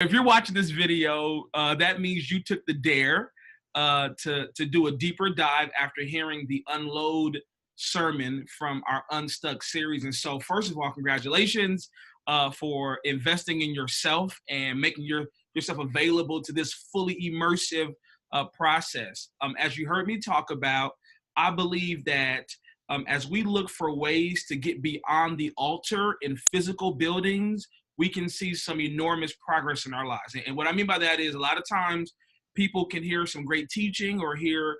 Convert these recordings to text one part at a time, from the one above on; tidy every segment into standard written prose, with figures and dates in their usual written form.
If you're watching this video, that means you took the dare to do a deeper dive after hearing the Unload sermon from our Unstuck series. And so, first of all, congratulations for investing in yourself and making yourself available to this fully immersive process. As you heard me talk about, I believe that as we look for ways to get beyond the altar in physical buildings, we can see some enormous progress in our lives. And what I mean by that is a lot of times people can hear some great teaching or hear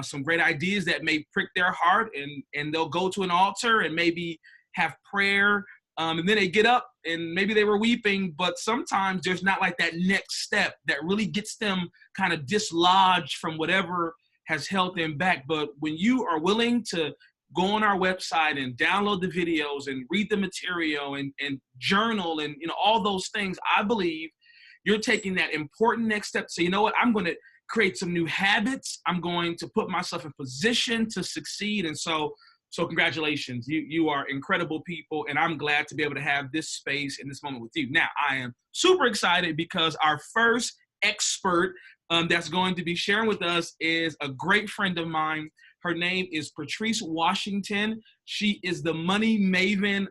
some great ideas that may prick their heart, and they'll go to an altar and maybe have prayer, and then they get up and maybe they were weeping, but sometimes there's not like that next step that really gets them kind of dislodged from whatever has held them back. But when you are willing to go on our website and download the videos and read the material and journal and all those things, I believe you're taking that important next step to say, you know what, I'm going to create some new habits. I'm going to put myself in position to succeed. And so congratulations. You are incredible people, and I'm glad to be able to have this space in this moment with you. Now, I am super excited because our first expert that's going to be sharing with us is a great friend of mine. Her name is Patrice Washington. She is the money maven.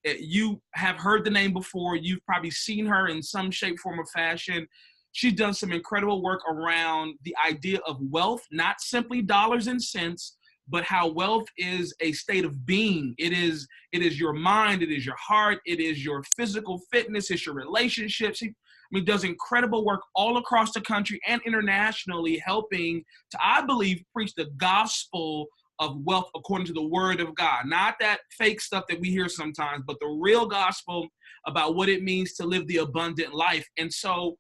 You have heard the name before. You've probably seen her in some shape, form, or fashion. She's done some incredible work around the idea of wealth, not simply dollars and cents, but how wealth is a state of being. It is your mind, it is your heart, it is your physical fitness, it's your relationships. Does incredible work all across the country and internationally, helping to, I believe, preach the gospel of wealth according to the word of God. Not that fake stuff that we hear sometimes, but the real gospel about what it means to live the abundant life. And so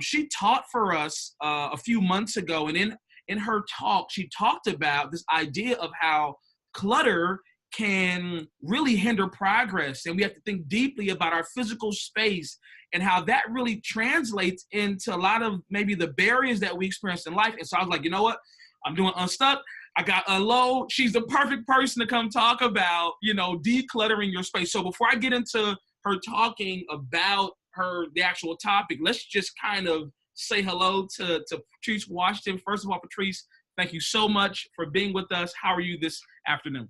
she taught for us a few months ago, and in her talk, she talked about this idea of how clutter can really hinder progress. And we have to think deeply about our physical space and how that really translates into a lot of maybe the barriers that we experience in life. And so I was like, you know what? I'm doing Unstuck. I got Unload. She's the perfect person to come talk about, decluttering your space. So before I get into her talking about the actual topic, let's just kind of say hello to Patrice Washington. First of all, Patrice, thank you so much for being with us. How are you this afternoon?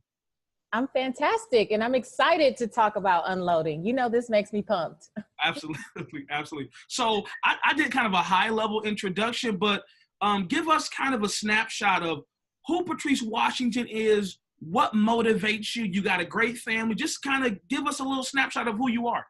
I'm fantastic, and I'm excited to talk about unloading. This makes me pumped. Absolutely, absolutely. So I did kind of a high-level introduction, but give us kind of a snapshot of who Patrice Washington is, what motivates you. You got a great family. Just kind of give us a little snapshot of who you are.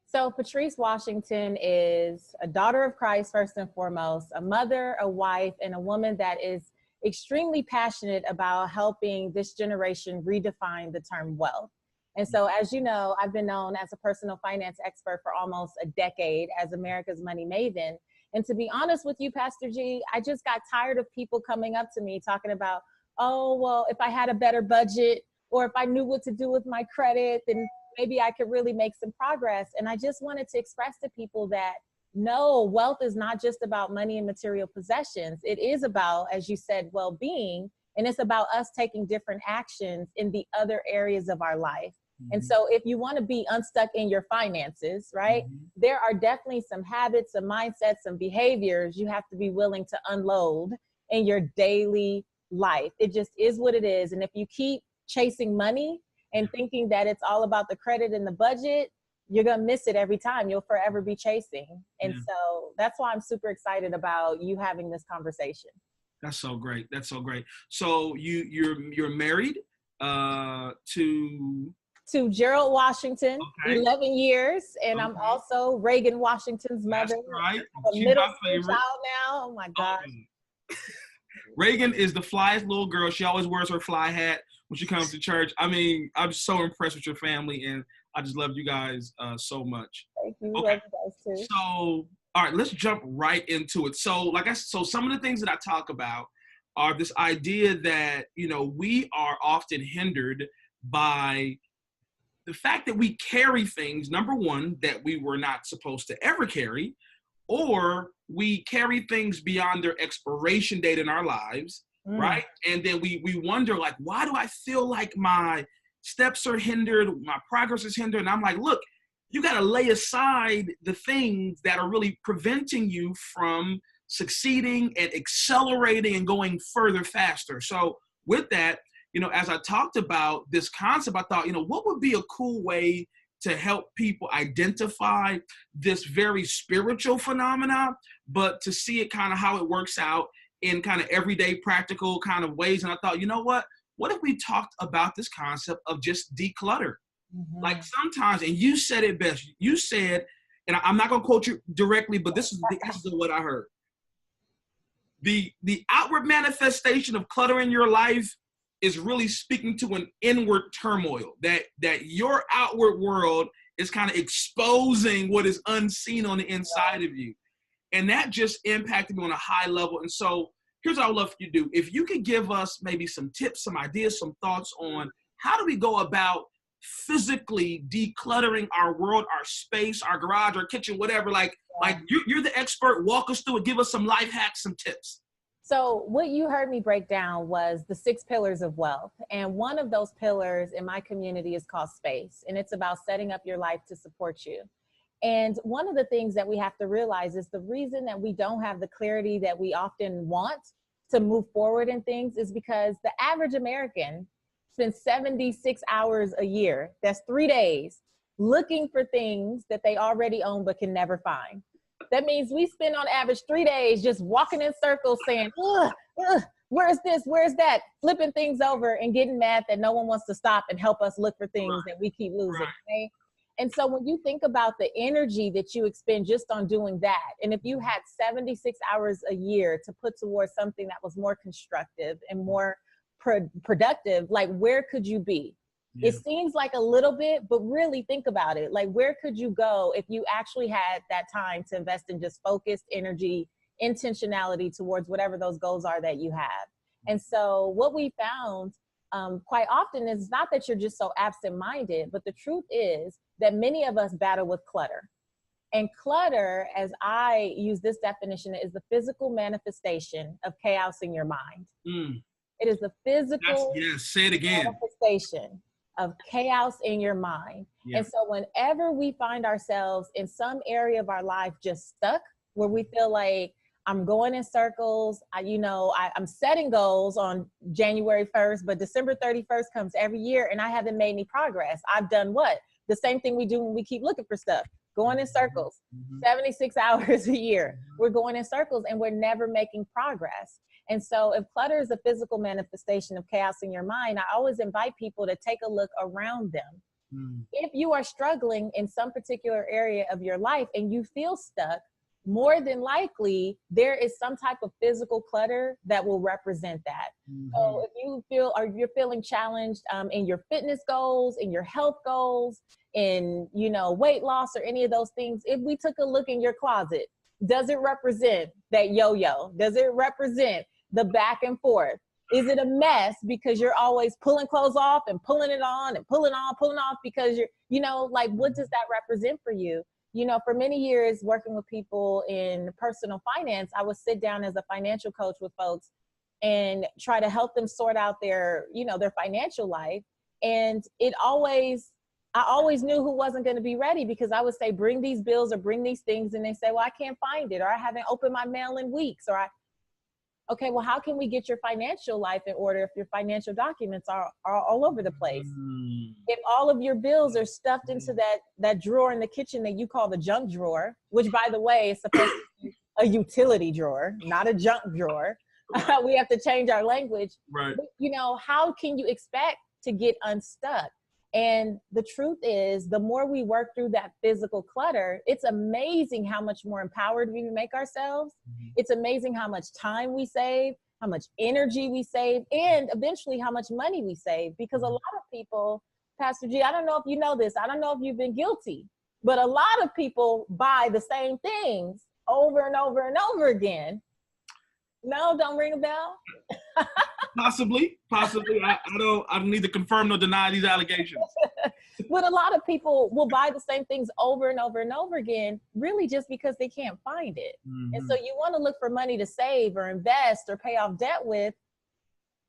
So Patrice Washington is a daughter of Christ, first and foremost, a mother, a wife, and a woman that is extremely passionate about helping this generation redefine the term wealth. And so, as you know, I've been known as a personal finance expert for almost a decade as America's money maven. And to be honest with you, Pastor G, I just got tired of people coming up to me talking about, oh, well, if I had a better budget, or if I knew what to do with my credit, then maybe I could really make some progress. And I just wanted to express to people that no, wealth is not just about money and material possessions. It is about, as you said, well-being, and it's about us taking different actions in the other areas of our life. Mm-hmm. And so if you want to be unstuck in your finances, right, mm-hmm. there are definitely some habits, some mindsets, some behaviors you have to be willing to unload in your daily life. It just is what it is. And if you keep chasing money and thinking that it's all about the credit and the budget, you're going to miss it every time. You'll forever be chasing. And so that's why I'm super excited about you having this conversation. That's so great. That's so great. So you're married to Gerald Washington, okay. 11 years. And I'm also Reagan Washington's mother. That's right. A middle school child now. Oh my gosh. Reagan is the flyest little girl. She always wears her fly hat when she comes to church. I'm so impressed with your family, and I just love you guys so much. Thank you. Okay. Love you guys too. So, all right, let's jump right into it. So, so some of the things that I talk about are this idea that, we are often hindered by the fact that we carry things, number one, that we were not supposed to ever carry, or we carry things beyond their expiration date in our lives, right? And then we wonder, like, why do I feel like my steps are hindered, my progress is hindered? And I'm like, look, you got to lay aside the things that are really preventing you from succeeding and accelerating and going further faster. So with that, as I talked about this concept, I thought, what would be a cool way to help people identify this very spiritual phenomena, but to see it kind of how it works out in kind of everyday practical kind of ways. And I thought, what if we talked about this concept of just declutter? Mm-hmm. Like sometimes, and you said it best, you said, and I'm not going to quote you directly, but this is what I heard. The outward manifestation of clutter in your life is really speaking to an inward turmoil, that your outward world is kind of exposing what is unseen on the inside of you. And that just impacted me on a high level. And so here's what I would love for you to do. If you could give us maybe some tips, some ideas, some thoughts on how do we go about physically decluttering our world, our space, our garage, our kitchen, whatever, like you're the expert, walk us through it, give us some life hacks, some tips. So what you heard me break down was the 6 pillars of wealth. And one of those pillars in my community is called space. And it's about setting up your life to support you. And one of the things that we have to realize is the reason that we don't have the clarity that we often want to move forward in things is because the average American spends 76 hours a year, that's 3 days, looking for things that they already own but can never find. That means we spend on average 3 days just walking in circles saying, where's this, where's that, flipping things over and getting mad that no one wants to stop and help us look for things that we keep losing. Right? And so when you think about the energy that you expend just on doing that, and if you had 76 hours a year to put towards something that was more constructive and more productive, like where could you be? Yeah. It seems like a little bit, but really think about it. Like where could you go if you actually had that time to invest in just focused energy, intentionality towards whatever those goals are that you have? And so what we found quite often is not that you're just so absent-minded, but the truth is that many of us battle with clutter. And clutter, as I use this definition, is the physical manifestation of chaos in your mind. Mm. It is the physical say it again. Manifestation of chaos in your mind. Yeah. And so whenever we find ourselves in some area of our life just stuck, where we feel like I'm going in circles, I'm setting goals on January 1st, but December 31st comes every year and I haven't made any progress. I've done what? The same thing we do when we keep looking for stuff, going in circles, 76 hours a year. We're going in circles and we're never making progress. And so if clutter is a physical manifestation of chaos in your mind, I always invite people to take a look around them. If you are struggling in some particular area of your life and you feel stuck, more than likely, there is some type of physical clutter that will represent that. So if you feel, or you're feeling challenged in your fitness goals, in your health goals, in, weight loss or any of those things, if we took a look in your closet, does it represent that yo-yo? Does it represent the back and forth? Is it a mess because you're always pulling clothes off and pulling it on and pulling off because you're, what does that represent for you? For many years working with people in personal finance, I would sit down as a financial coach with folks and try to help them sort out their financial life. And I always knew who wasn't going to be ready because I would say, bring these bills or bring these things. And they say, well, I can't find it, or I haven't opened my mail in weeks, okay, well, how can we get your financial life in order if your financial documents are all over the place? If all of your bills are stuffed into that drawer in the kitchen that you call the junk drawer, which, by the way, is supposed to be a utility drawer, not a junk drawer. We have to change our language. Right. But, how can you expect to get unstuck? And the truth is, the more we work through that physical clutter, it's amazing how much more empowered we make ourselves. It's amazing how much time we save, how much energy we save, and eventually how much money we save. Because a lot of people, Pastor G, I don't know if you know this, I don't know if you've been guilty, but a lot of people buy the same things over and over and over again. No, don't ring a bell. Possibly. I don't need to confirm nor deny these allegations. But a lot of people will buy the same things over and over and over again, really just because they can't find it. And so you want to look for money to save or invest or pay off debt with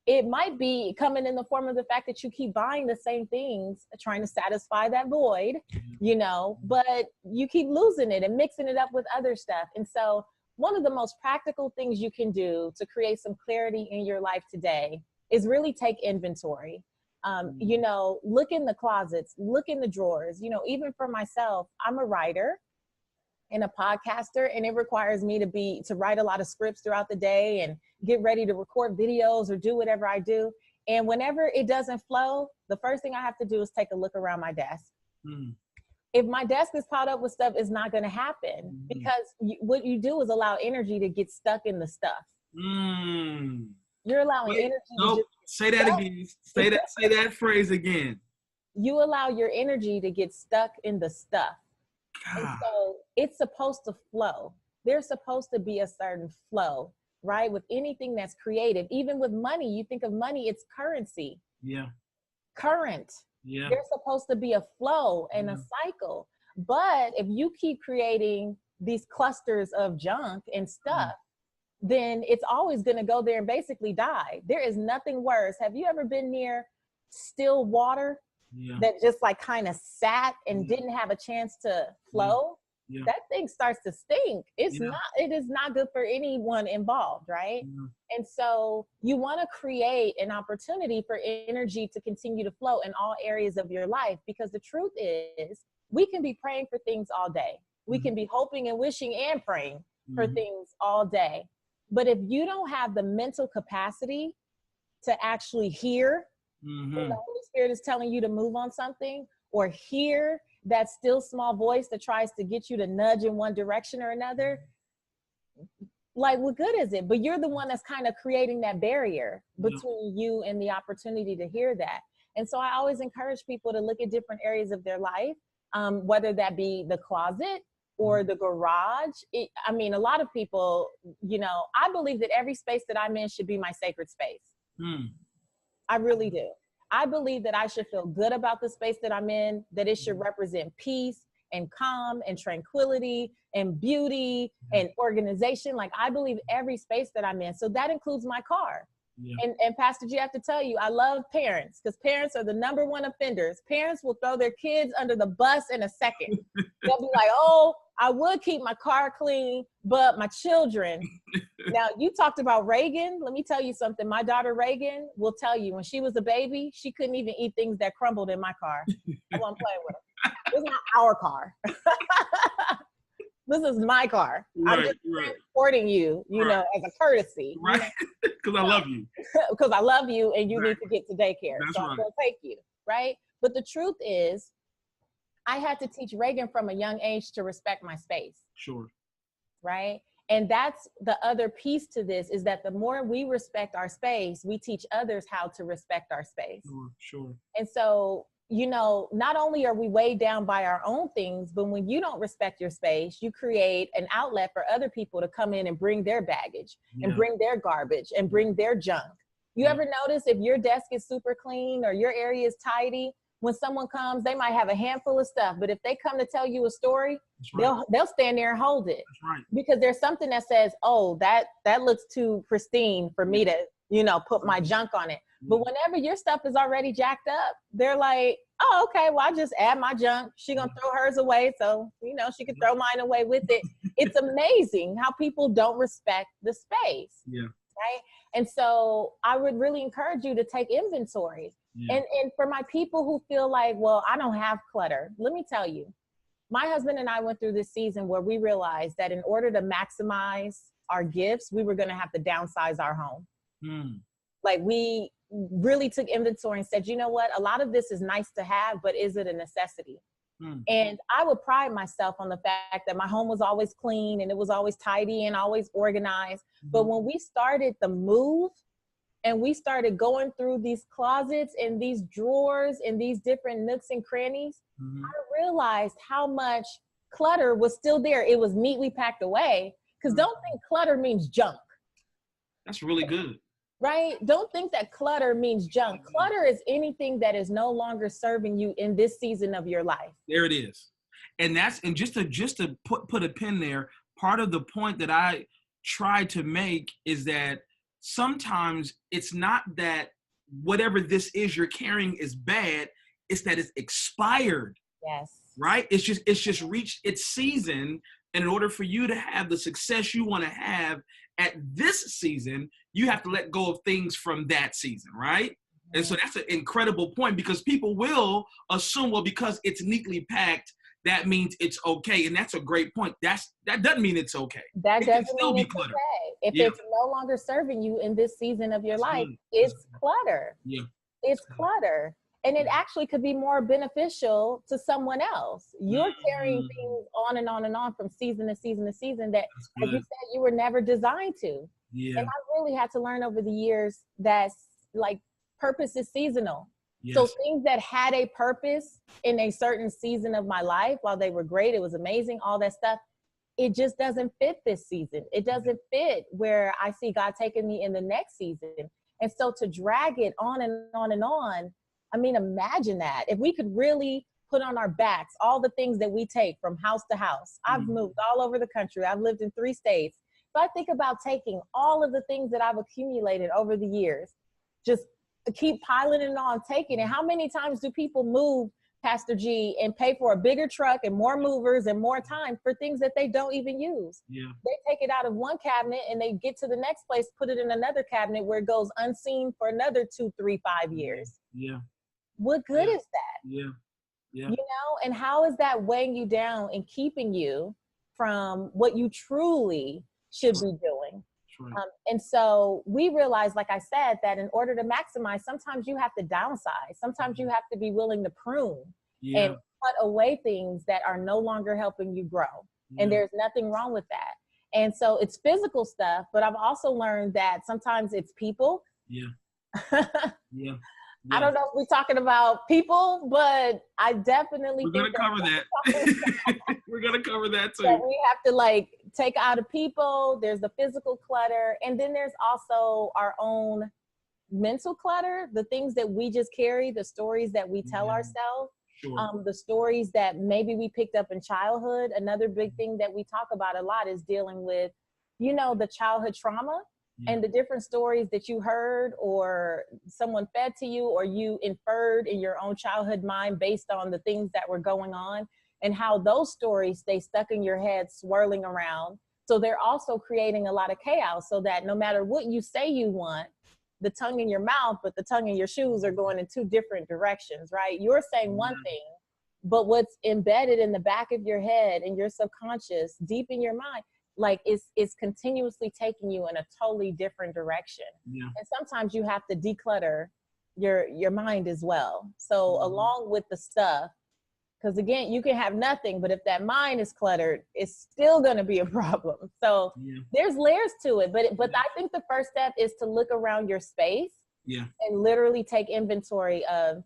It might be coming in the form of the fact that you keep buying the same things, trying to satisfy that void, you know, but you keep losing it and mixing it up with other stuff. And so one of the most practical things you can do to create some clarity in your life today is really take inventory. You know, look in the closets, look in the drawers. You know, even for myself, I'm a writer and a podcaster, and it requires me to write a lot of scripts throughout the day and get ready to record videos or do whatever I do. And whenever it doesn't flow, the first thing I have to do is take a look around my desk. If my desk is piled up with stuff, it's not going to happen, because what you do is allow energy to get stuck in the stuff. You're allowing energy to just say that again. Say that phrase again. You allow your energy to get stuck in the stuff. And so it's supposed to flow. There's supposed to be a certain flow, right? With anything that's creative, even with money, you think of money, it's currency. Yeah. Current. Yeah. There's supposed to be a flow and a cycle. But if you keep creating these clusters of junk and stuff, then it's always going to go there and basically die. There is nothing worse. Have you ever been near still water that just like kind of sat and didn't have a chance to flow? That thing starts to stink. It is not good for anyone involved, right? And so you want to create an opportunity for energy to continue to flow in all areas of your life, because the truth is we can be praying for things all day. We can be hoping and wishing and praying for things all day. But if you don't have the mental capacity to actually hear when the Holy Spirit is telling you to move on something, or hear that still small voice that tries to get you to nudge in one direction or another, like, what good is it? But you're the one that's kind of creating that barrier between you and the opportunity to hear that. And so I always encourage people to look at different areas of their life, whether that be the closet or the garage. I mean, a lot of people, you know, I believe that every space that I'm in should be my sacred space. I really do. I believe that I should feel good about the space that I'm in, that it should represent peace and calm and tranquility and beauty and organization. Like, I believe every space that I'm in. So that includes my car. And Pastor G, I have to tell you, I love parents, because parents are the number one offenders. Parents will throw their kids under the bus in a second. They'll be like, oh, I would keep my car clean, but my children. Now, you talked about Reagan. Let me tell you something. My daughter Reagan will tell you, when she was a baby, she couldn't even eat things that crumbled in my car. I wasn't playing with her. It's not our car. This is my car. I'm just transporting you, you know, as a courtesy. Right. Because I love you. Because I love you, and you need to get to daycare. That's so I'm going to take you, right? But the truth is, I had to teach Reagan from a young age to respect my space. Sure. Right? And that's the other piece to this, is that the more we respect our space, we teach others how to respect our space. Sure. And so, you know, not only are we weighed down by our own things, but when you don't respect your space, you create an outlet for other people to come in and bring their baggage and bring their garbage and bring their junk. You ever notice if your desk is super clean or your area is tidy, when someone comes, they might have a handful of stuff, but if they come to tell you a story, they'll stand there and hold it. Because there's something that says, oh, that looks too pristine for me to, you know, put my junk on it. But whenever your stuff is already jacked up, they're like, oh, okay, well, I just add my junk. She gonna throw hers away, so, you know, she could throw mine away with it. It's amazing how people don't respect the space. Right? And so I would really encourage you to take inventory. And for my people who feel like, well, I don't have clutter, let me tell you, my husband and I went through this season where we realized that in order to maximize our gifts, we were going to have to downsize our home. Like, we really took inventory and said, you know what, a lot of this is nice to have, but is it a necessity? And I would pride myself on the fact that my home was always clean and it was always tidy and always organized. But when we started the move, and we started going through these closets and these drawers and these different nooks and crannies, I realized how much clutter was still there. It was neatly packed away. Because don't think clutter means junk. That's really good. Right? Don't think that clutter means junk. Clutter is anything that is no longer serving you in this season of your life. There it is. And just to put a pin there, part of the point that I tried to make is that sometimes it's not that whatever this is you're carrying is bad, it's that it's expired. Yes. Right? It's just reached its season. And in order for you to have the success you want to have at this season, you have to let go of things from that season, right? Mm-hmm. And so that's an incredible point, because people will assume, well, because it's neatly packed, that means it's okay. And that's a great point. That doesn't mean it's okay. That it doesn't can still mean be it's clutter. okay. If it's no longer serving you in this season of your life, it's clutter. Yeah. It's clutter. And it actually could be more beneficial to someone else. You're carrying things on and on and on from season to season to season that, as you said, you were never designed to. Yeah. And I really had to learn over the years that like purpose is seasonal. Yes. So things that had a purpose in a certain season of my life, while they were great, it was amazing, all that stuff, it just doesn't fit this season. It doesn't fit where I see God taking me in the next season. And so to drag it on and on and on, I mean, imagine that. If we could really put on our backs all the things that we take from house to house. I've moved all over the country. I've lived in 3 states. So I think about taking all of the things that I've accumulated over the years, just keep piling it on, taking it. How many times do people move, Pastor G, and pay for a bigger truck and more movers and more time for things that they don't even use? Yeah. They take it out of one cabinet and they get to the next place, put it in another cabinet where it goes unseen for another 2, 3, 5 years. Yeah. What good is that? Yeah. Yeah. You know, and how is that weighing you down and keeping you from what you truly should be doing? Right. And so we realized, like I said, that in order to maximize, sometimes you have to downsize. Sometimes you have to be willing to prune and cut away things that are no longer helping you grow. And there's nothing wrong with that. And so it's physical stuff, but I've also learned that sometimes it's people. Yeah. I don't know if we're talking about people, but I definitely we're gonna cover that. We're gonna cover that too. That we have to like take out of people. There's the physical clutter, and then there's also our own mental clutter, the things that we just carry, the stories that we tell ourselves, the stories that maybe we picked up in childhood. Another big thing that we talk about a lot is dealing with, you know, the childhood trauma. And the different stories that you heard or someone fed to you or you inferred in your own childhood mind based on the things that were going on, and how those stories stay stuck in your head, swirling around. So they're also creating a lot of chaos, so that no matter what you say you want, the tongue in your mouth, but the tongue in your shoes are going in 2 different directions, right? You're saying one thing, but what's embedded in the back of your head and your subconscious, deep in your mind, like it's continuously taking you in a totally different direction. And sometimes you have to declutter your mind as well. So along with the stuff, because again, you can have nothing, but if that mind is cluttered, it's still going to be a problem. So there's layers to it, but I think the first step is to look around your space and literally take inventory of,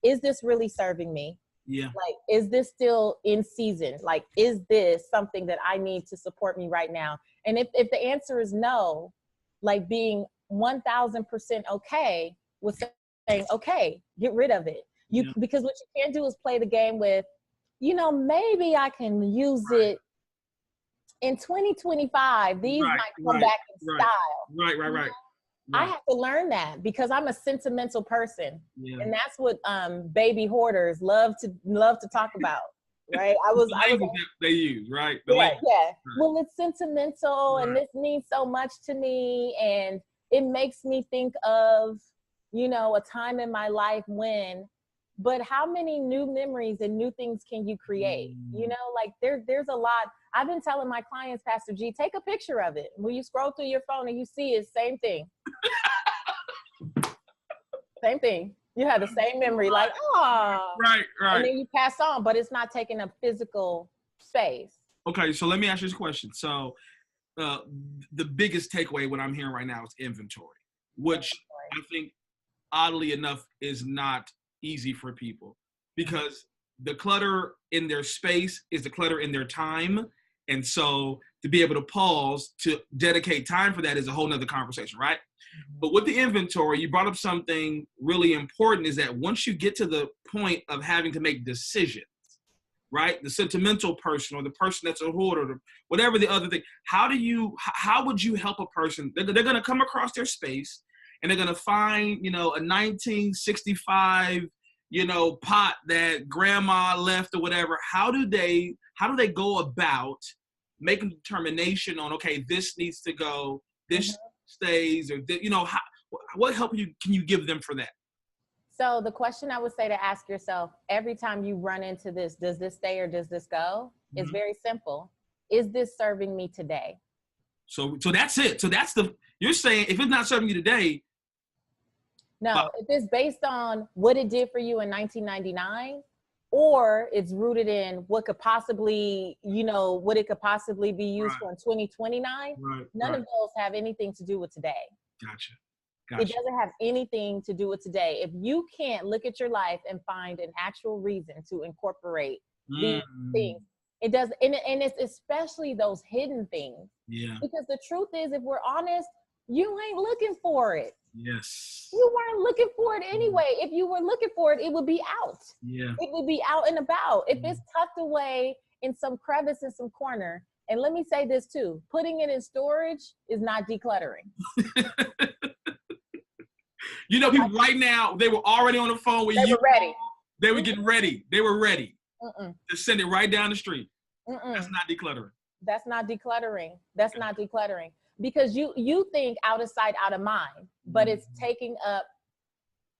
is this really serving me? Like, is this still in season? Like, is this something that I need to support me right now? And if the answer is no, like being 1000% okay with saying, okay, get rid of it. Because what you can't do is play the game with, you know, maybe I can use it in 2025. These might come back in style. Right. I have to learn that because I'm a sentimental person, and that's what baby hoarders love to talk about, right? I was they use, right? Well, it's sentimental, and this means so much to me, and it makes me think of, you know, a time in my life when. But how many new memories and new things can you create? You know, like there's a lot. I've been telling my clients, Pastor G, take a picture of it. When you scroll through your phone and you see it, same thing. Same thing. You have the same memory, like, oh. Right. And then you pass on, but it's not taking up physical space. Okay, so let me ask you this question. So the biggest takeaway, what I'm hearing right now, is inventory, which I think, oddly enough, is not easy for people, because the clutter in their space is the clutter in their time. And so to be able to pause, to dedicate time for that is a whole nother conversation, right? But with the inventory, you brought up something really important, is that once you get to the point of having to make decisions, right? The sentimental person, or the person that's a hoarder, or whatever the other thing. How would you help a person? They're going to come across their space, and they're going to find, a 1965, pot that grandma left or whatever. How do they go about making a determination on, okay, this needs to go, this stays, or what help can you give them for that? So the question I would say to ask yourself every time you run into this, does this stay or does this go? Is very simple. Is this serving me today? So that's it. So you're saying if it's not serving you today. No, if it's based on what it did for you in 1999, or it's rooted in what could possibly, what it could possibly be used for in 2029, none of those have anything to do with today. Gotcha. It doesn't have anything to do with today. If you can't look at your life and find an actual reason to incorporate these things, it does. And it's especially those hidden things. Yeah. Because the truth is, if we're honest, you ain't looking for it. Yes. You weren't looking for it anyway. If you were looking for it, it would be out. Yeah. It would be out and about. If it's tucked away in some crevice in some corner, and let me say this too, putting it in storage is not decluttering. People right now, they were already on the phone with you. They were ready. They were getting ready. They were ready to send it right down the street. That's not decluttering. That's not decluttering. That's not decluttering. Because you think out of sight, out of mind, but it's taking up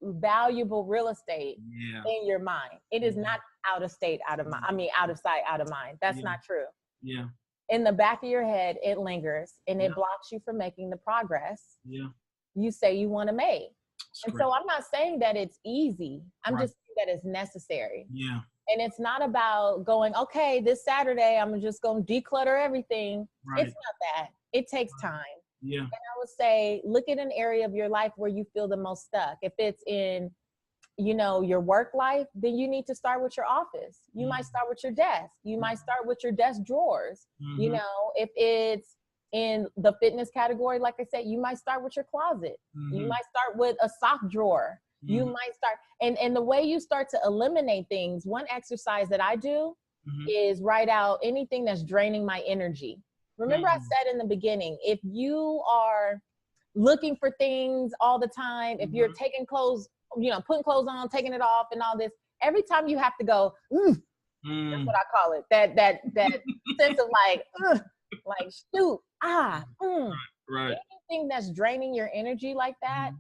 valuable real estate in your mind. It is not out of state, out of mind. I mean, out of sight, out of mind. That's not true. Yeah. In the back of your head, it lingers and it blocks you from making the progress you say you want to make. So I'm not saying that it's easy. I'm just saying that it's necessary. Yeah. And it's not about going, okay, this Saturday, I'm just going to declutter everything. It's not that. It takes time. Yeah. And I would say, look at an area of your life where you feel the most stuck. If it's in, your work life, then you need to start with your office. You might start with your desk. You might start with your desk drawers. If it's in the fitness category, like I said, you might start with your closet. You might start with a sock drawer. You might start, and the way you start to eliminate things, one exercise that I do is write out anything that's draining my energy. Remember I said in the beginning, if you are looking for things all the time, if you're taking clothes, putting clothes on, taking it off and all this, every time you have to go, that's what I call it. That sense of like shoot, Right. Anything that's draining your energy like that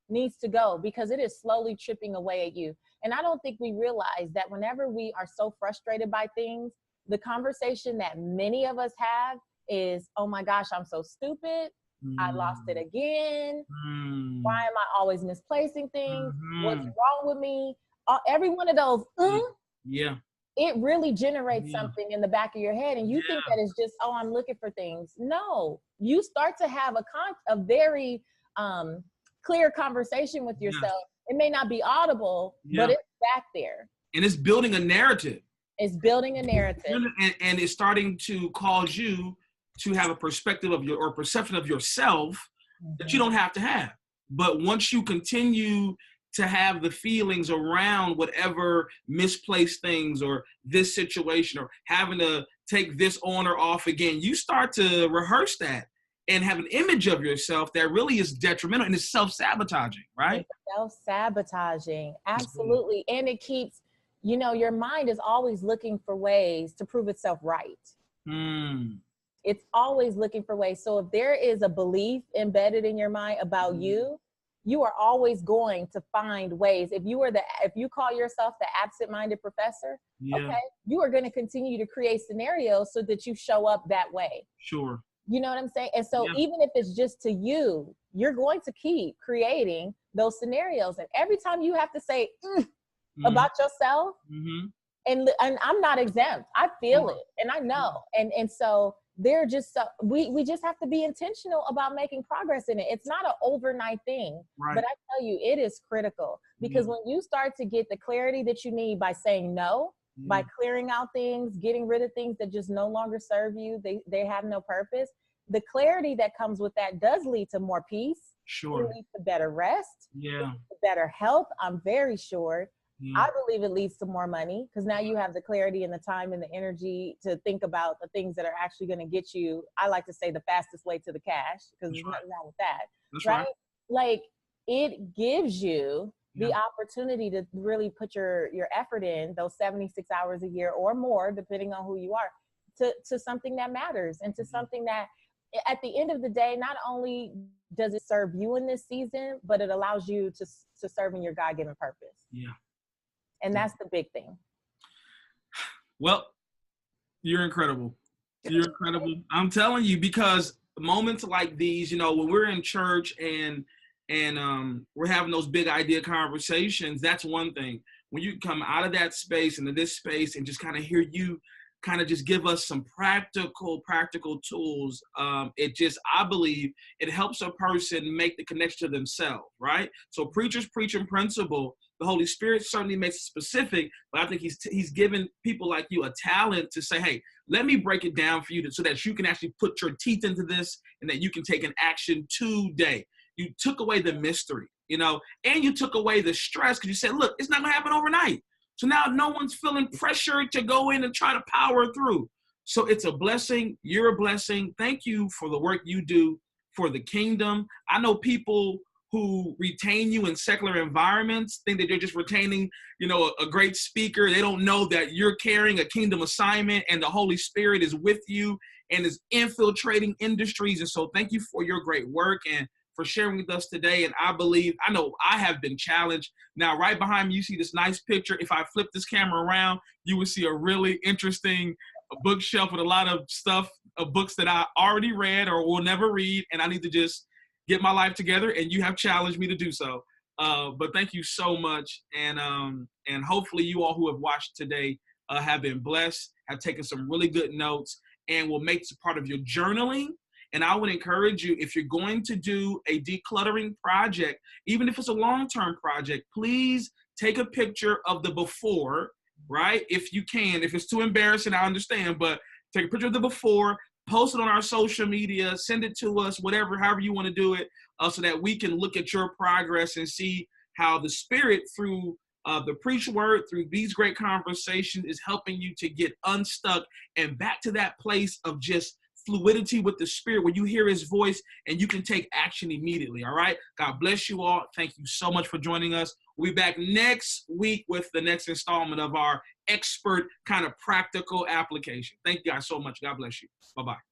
needs to go, because it is slowly chipping away at you. And I don't think we realize that whenever we are so frustrated by things, the conversation that many of us have is, oh my gosh, I'm so stupid. I lost it again. Why am I always misplacing things? What's wrong with me? Every one of those, it really generates something in the back of your head. And you think that it's just, oh, I'm looking for things. No, you start to have a very clear conversation with yourself. It may not be audible, but it's back there. And it's building a narrative. It's building a narrative. And it's starting to cause you to have a perspective of or perception of yourself that you don't have to have. But once you continue to have the feelings around whatever misplaced things or this situation or having to take this on or off again, you start to rehearse that and have an image of yourself that really is detrimental and is self-sabotaging, right? It's self-sabotaging, absolutely. And it keeps, your mind is always looking for ways to prove itself right. It's always looking for ways. So if there is a belief embedded in your mind about you, you are always going to find ways. If you call yourself the absent-minded professor, okay, you are going to continue to create scenarios so that you show up that way. Sure. You know what I'm saying? And so even if it's just to you, you're going to keep creating those scenarios. And every time you have to say about yourself, and I'm not exempt. I feel it and I know. And so they're just, we just have to be intentional about making progress in it. It's not an overnight thing, but I tell you, it is critical, because when you start to get the clarity that you need by saying no, by clearing out things, getting rid of things that just no longer serve you, they have no purpose. The clarity that comes with that does lead to more peace. Sure. It leads to better rest. Yeah. Better health. I'm very sure. I believe it leads to more money because now you have the clarity and the time and the energy to think about the things that are actually going to get you, I like to say, the fastest way to the cash, because there's nothing wrong with that. That's right? right. Like, it gives you the opportunity to really put your effort in those 76 hours a year or more, depending on who you are, to something that matters and to something that at the end of the day, not only does it serve you in this season, but it allows you to serve in your God-given purpose. Yeah. And that's the big thing. Well, you're incredible. You're incredible. I'm telling you, because moments like these, you know, when we're in church and we're having those big idea conversations, that's one thing. When you come out of that space into this space and just kind of hear you kind of just give us some practical tools, it just, I believe it helps a person make the connection to themselves, right? So preachers preach in principle. The Holy Spirit certainly makes it specific, but I think he's given people like you a talent to say, hey, let me break it down for you so that you can actually put your teeth into this and that you can take an action today. You took away the mystery, you know, and you took away the stress because you said, look, it's not going to happen overnight. So now no one's feeling pressure to go in and try to power through. So it's a blessing. You're a blessing. Thank you for the work you do for the kingdom. I know people who retain you in secular environments think that you're just retaining, you know, a great speaker. They don't know that you're carrying a kingdom assignment and the Holy Spirit is with you and is infiltrating industries. And so thank you for your great work and for sharing with us today. And I know I have been challenged. Now, right behind me, you see this nice picture. If I flip this camera around, you will see a really interesting bookshelf with a lot of stuff, of books that I already read or will never read. And I need to just get my life together, and you have challenged me to do so. But thank you so much. And hopefully you all who have watched today have been blessed, have taken some really good notes, and will make this part of your journaling. And I would encourage you, if you're going to do a decluttering project, even if it's a long-term project, please take a picture of the before, right? If you can. If it's too embarrassing, I understand, but take a picture of the before, post it on our social media, send it to us, however you want to do it, so that we can look at your progress and see how the Spirit, through the preach word, through these great conversations, is helping you to get unstuck and back to that place of just fluidity with the Spirit where you hear his voice and you can take action immediately. All right. God bless you all. Thank you so much for joining us. We'll be back next week with the next installment of our expert kind of practical application. Thank you guys so much. God bless you. Bye-bye.